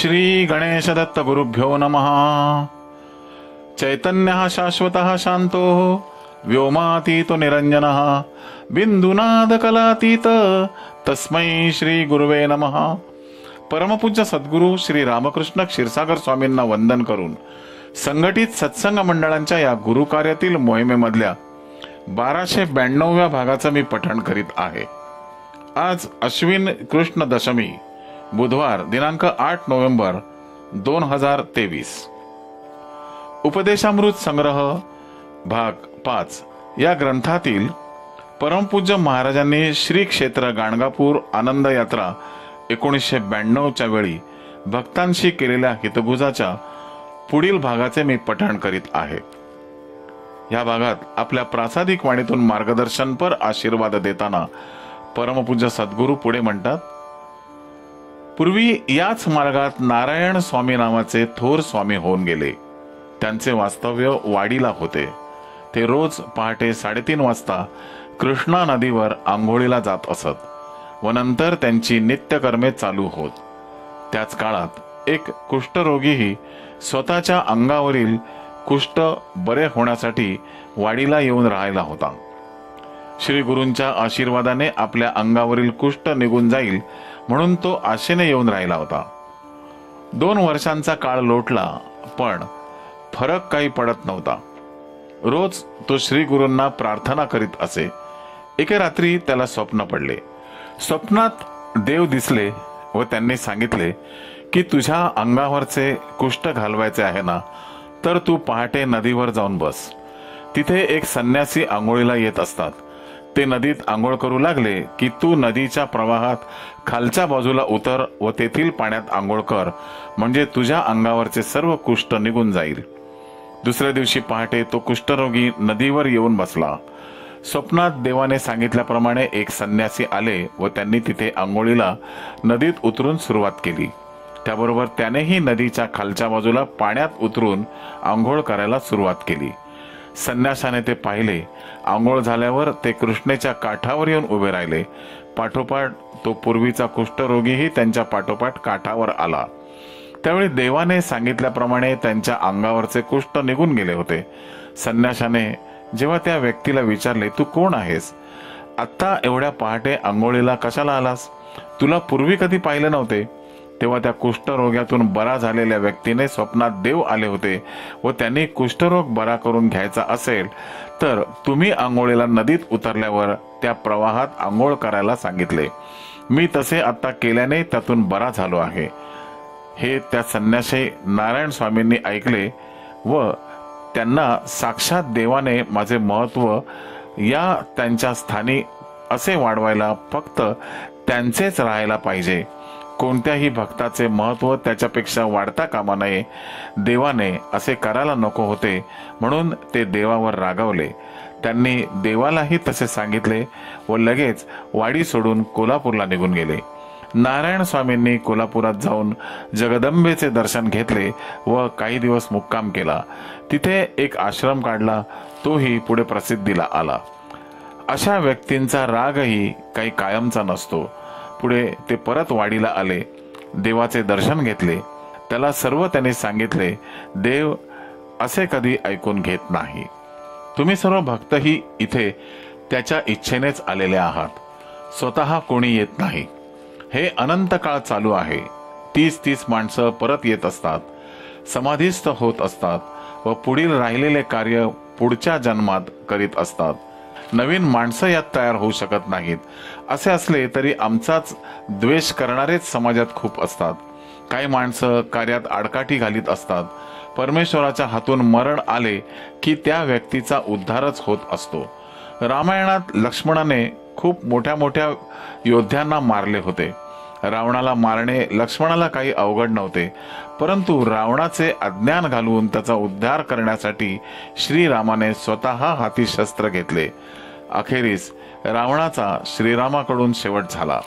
श्री गणेश दत्त गुरुभ्यो नमः। चैतन्यः शाश्वतः शांतो व्योमातीतो निरंजनः बिंदुनाद कलातीत तस्मै श्री गुरुवे नमः। परमपूज्य सद्गुरू श्री रामकृष्ण क्षीरसागर स्वामींना वंदन करून संघटित सत्संग मंडळांच्या या गुरुकार्यातील मोहिमेमधल्या 1292व्या भागाचं मी पठण करीत आहे। आज अश्विन कृष्ण दशमी बुधवार दिनांक 8 नोव्हेंबर 2023। उपदेशामृत संग्रह भाग 5 या ग्रंथातील परमपूज्य महाराजांनी श्री क्षेत्र गाणगापूर आनंद यात्रा 1992 च्या वेळी भक्तांशी केलेल्या हितगुजाच्या पुढील भागाचे मी पठण करीत आहे। या भागात आपल्या प्रासादिक वाणीतून मार्गदर्शनपर आशीर्वाद देताना परमपूज्य सद्गुरू पुढे म्हणतात, पूर्वी याच मार्गात नारायण स्वामी नावाचे थोर स्वामी होऊन गेले। त्यांचे वास्तव्य वाडीला होते। ते रोज पहाटे 3:30 वाजता कृष्णा नदीवर आंघोळीला जात असत व नंतर त्यांची नित्यकर्मे चालू होत। त्याच काळात एक कुष्ठरोगीही स्वतःच्या अंगावरील कुष्ठ बरे होण्यासाठी वाडीला येऊन राहिला होता। श्री गुरूंच्या आशीर्वादाने आपल्या अंगावरील कुष्ठ निघून जाईल म्हणून तो आशेने येऊन राहिला होता। 2 वर्षांचा काळ लोटला पण फरक काही पडत नव्हता। रोज तो श्री गुरूंना प्रार्थना करीत असे। एके रात्री त्याला स्वप्न पडले। स्वप्नात देव दिसले व त्यांनी सांगितले की तुझ्या अंगावरचे कुष्ठ घालवायचे आहे ना, तर तू पहाटे नदीवर जाऊन बस। तिथे एक संन्यासी आंघोळीला येत असतात। ते नदीत आंघोळ करू लागले की तू नदीच्या प्रवाहात खालच्या बाजूला उतर व तेथील पाण्यात आंघोळ कर, म्हणजे तुझ्या अंगावरचे सर्व कुष्ठ निघून जाईल। दुसऱ्या दिवशी पहाटे तो कुष्ठरोगी नदीवर येऊन बसला। स्वप्नात देवाने सांगितल्याप्रमाणे एक संन्यासी आले व त्यांनी तिथे आंघोळीला नदीत उतरून सुरुवात केली। त्याबरोबर त्यानेही नदीच्या खालच्या बाजूला पाण्यात उतरून आंघोळ करायला सुरुवात केली। संन्यासाने ते पाहिले। आंघोळ झाल्यावर ते कृष्णेच्या काठावर येऊन उभे राहिले। पाठोपाठ तो पूर्वीचा कुष्ठरोगीही त्यांच्या पाठोपाठ काठावर आला। त्यावेळी देवाने सांगितल्याप्रमाणे त्यांच्या अंगावरचे कुष्ठ निघून गेले होते। संन्यासाने जेव्हा त्या व्यक्तीला विचारले, तू कोण आहेस? आत्ता एवढ्या पहाटे आंघोळीला कशाला आलास? तुला पूर्वी कधी पाहिले नव्हते। तेव्हा त्या कुष्ठरोग्यातून बरा झालेल्या व्यक्तीने स्वप्नात देव आले होते व त्यांनी कुष्ठरोग बरा करून घ्यायचा असेल तर तुम्ही आंघोळीला नदीत उतरल्यावर त्या प्रवाहात आंघोळ करायला सांगितले। मी तसे आता केल्याने त्यातून बरा झालो आहे। हे त्या संन्यासी नारायण स्वामींनी ऐकले व त्यांना साक्षात देवाने माझे महत्व या त्यांच्या स्थानी असे वाढवायला फक्त त्यांचेच राहायला पाहिजे। कोणत्याही भक्ताचे महत्व त्याच्यापेक्षा वाढता कामा नये। देवाने असे करायला नको होते म्हणून ते देवावर रागावले। त्यांनी देवालाही तसे सांगितले व लगेच वाडी सोडून कोल्हापूरला निघून गेले। नारायण स्वामींनी कोल्हापुरात जाऊन जगदंबेचे दर्शन घेतले व काही दिवस मुक्काम केला। तिथे एक आश्रम काढला, तोही पुढे प्रसिद्धीला आला। अशा व्यक्तींचा रागही काही कायमचा नसतो। पुढे ते परत वाडीला आले, देवाचे दर्शन घेतले। त्याला सर्व त्यांनी सांगितले। देव असे कधी ऐकून घेत नाही। तुम्ही सर्व भक्तही इथे त्याच्या इच्छेनेच आलेले आहात, स्वतः कोणी येत नाही। हे अनंत काळ चालू आहे। 30 माणसं परत येत असतात, समाधीस्थ होत असतात व पुढील राहिलेले कार्य पुढच्या जन्मात करीत असतात। नवीन माणसं यात तयार होऊ शकत नाहीत। असे असले तरी आमचाच द्वेष करणारेच समाजात खूप असतात। काही माणसं कार्यात आडकाठी घालीत असतात। परमेश्वराच्या हातून मरण आले की त्या व्यक्तीचा उद्धारच होत असतो। रामायणात लक्ष्मणाने खूप मोठ्या मोठ्या योद्ध्यांना मारले होते। रावणाला मारणे लक्ष्मणाला काही अवघड नव्हते, परंतु रावणाचे अज्ञान घालवून त्याचा उद्धार करण्यासाठी श्रीरामाने स्वतः हाती शस्त्र घेतले। अखेरीस रावणाचा श्रीरामाकडून शेवट झाला।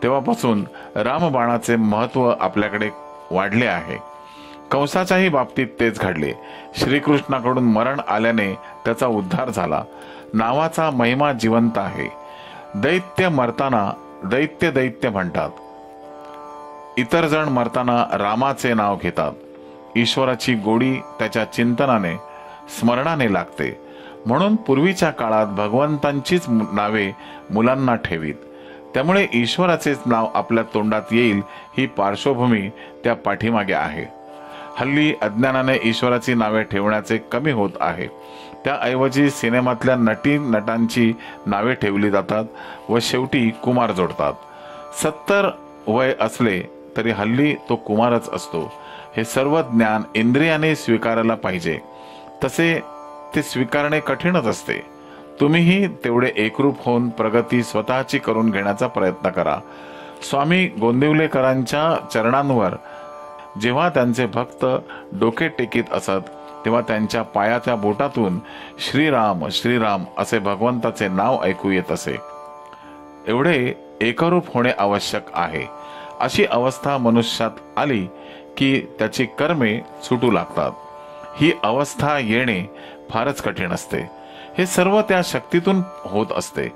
तेव्हापासून रामबाणाचे महत्व आपल्याकडे वाढले आहे। कंसाच्याही बाबतीत तेच घडले। श्रीकृष्णाकडून मरण आल्याने त्याचा उद्धार झाला। नावाचा महिमा जिवंत आहे। दैत्य मरताना दैत्य दैत्य म्हणतात। इतर जण मरताना रामाचे नाव घेतात. ईश्वराची गोडी त्याच्या चिंतनाने स्मरणाने लागते. म्हणून पूर्वीच्या काळात भगवंतांचीच नावे मुलांना ठेवीत. त्यामुळे ईश्वराचेच नाव आपल्या तोंडात येईल ही पार्श्वभूमी त्या पाठीमागे आहे. हल्ली अज्ञानाने ईश्वराची नावे ठेवण्याचे कमी होत आहे. त्याऐवजी सिनेमातल्या नटी नटांची नावे ठेवली जातात व शेवटी कुमार जोडतात. 70 वय असले तरी हल्ली तो कुमारच असतो. हे सर्व ज्ञान इंद्रियाने स्वीकारायला पाहिजे. तसे ते स्वीकारणे कठीणच असते. तुम्हीही तेवढे एकरूप होऊन प्रगती स्वतःची करून घेण्याचा प्रयत्न करा. स्वामी गोंदिवलेकरांच्या चरणांवर जेव्हा त्यांचे भक्त डोके टेकीत असत तेव्हा त्यांच्या पायाच्या बोटातून श्रीराम श्रीराम असे भगवंताचे नाव ऐकू येत असे. एवढे एकरूप होणे आवश्यक आहे. अशी अवस्था मनुष्यात आली की त्याची कर्मे सुटू लागतात. ही अवस्था येणे फारच कठीण असते. हे सर्व त्या शक्तीतून होत असते.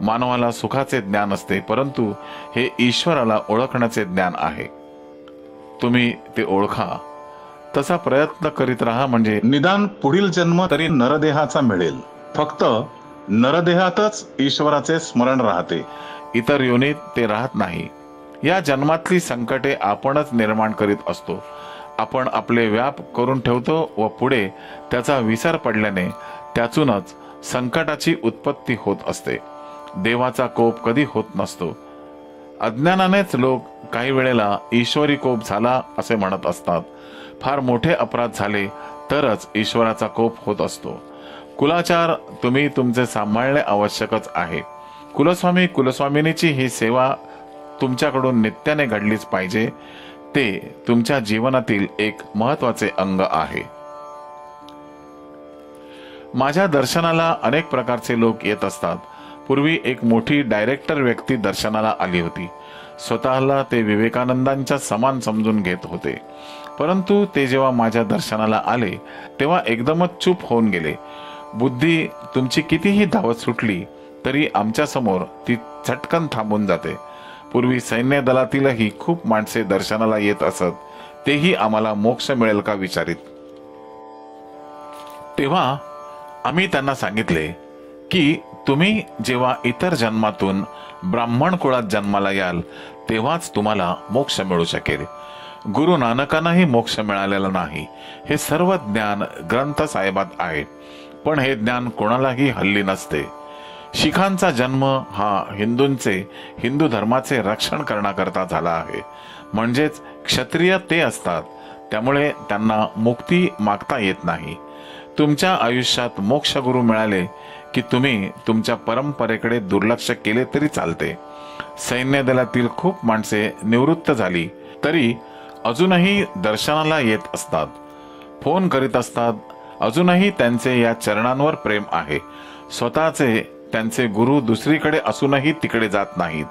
मानवाला सुखाचे ज्ञान असते, परंतु हे ईश्वराला ओळखण्याचे ज्ञान आहे. तुम्ही ते ओळखा, तसा प्रयत्न करीत राहा, म्हणजे निदान पुढील जन्म तरी नरदेहाचा मिळेल. फक्त नरदेहातच ईश्वराचे स्मरण राहते. इतर योनीत ते राहत नाही. या जन्मातली संकटे आपणच निर्माण करीत असतो. आपण आपले व्याप करून ठेवतो व पुढे त्याचा विसर पडल्याने त्यातूनच संकटाची उत्पत्ती होत असते. देवाचा कोप कधी होत नसतो. अज्ञानानेच लोक काही वेळेला ईश्वरी कोप झाला असे म्हणत असतात. फार मोठे अपराध झाले तरच ईश्वराचा कोप होत असतो. कुलाचार तुम्ही तुमचे सांभाळणे आवश्यकच आहे. कुलस्वामी कुलस्वामिनीची ही सेवा तुमच्याकडून नित्याने घडलीच पाहिजे. ते तुमच्या जीवनातील एक महत्त्वाचे अंग आहे. माझ्या दर्शनाला अनेक प्रकारचे लोक येत असतात. पूर्वी एक मोठी डायरेक्टर व्यक्ती दर्शनाला आली होती. स्वतःला ते विवेकानंदांच्या समान समजून घेत होते. परंतु ते जेव्हा माझ्या दर्शनाला आले तेव्हा एकदमच चूप होऊन गेले. बुद्धी तुमची कितीही धावत सुटली तरी आमच्या समोर ती झटकन थांबून जाते. पूर्वी सैन्य दलातीलही खूप माणसे दर्शनाला येत असत. तेही आम्हाला मोक्ष मिळेल का विचारित. तेव्हा आम्ही त्यांना सांगितले की तुम्ही जेव्हा इतर जन्मातून ब्राह्मण कुळात जन्माला याल तेव्हाच तुम्हाला मोक्ष मिळू शकेल. गुरु नानकांनाही मोक्ष मिळालेला नाही. हे सर्व ज्ञान ग्रंथ साहेबात आहे, पण हे ज्ञान कोणालाही हल्ली नसते. शिखांचा जन्म हा हिंदू धर्माचे रक्षण करण्याकरता झाला आहे. म्हणजेच क्षत्रिय ते असतात, त्यामुळे त्यांना मुक्ती मागता येत नाही. तुमच्या आयुष्यात मोक्ष गुरु मिळाले की तुम्ही तुमच्या परंपरेकडे दुर्लक्ष केले तरी चालते. सैन्य दलातील खूप माणसे निवृत्त झाली तरी अजूनही दर्शनाला येत असतात, फोन करीत असतात. अजूनही त्यांचे या चरणांवर प्रेम आहे. स्वतःचे त्यांचे गुरु दुसरीकडे असूनही तिकडे जात नाहीत.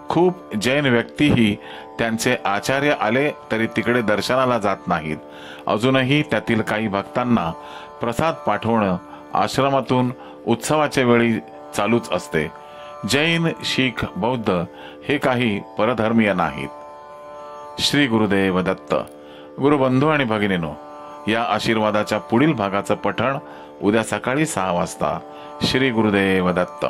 खूप जैन व्यक्तीही त्यांचे आचार्य आले तरी तिकडे दर्शनाला जात नाहीत. अजूनही त्यातील काही भक्तांना प्रसाद पाठवणं आश्रमातून उत्सवाच्या वेळी चालूच असते. जैन, शीख, बौद्ध हे काही परधर्मीय नाहीत. श्री गुरुदेव दत्त. गुरुबंधू आणि भगिनीनो, या आशीर्वादाच्या पुढील भागाचं पठण उद्या सकाळी 6 वाजता. श्री गुरुदेव दत्त.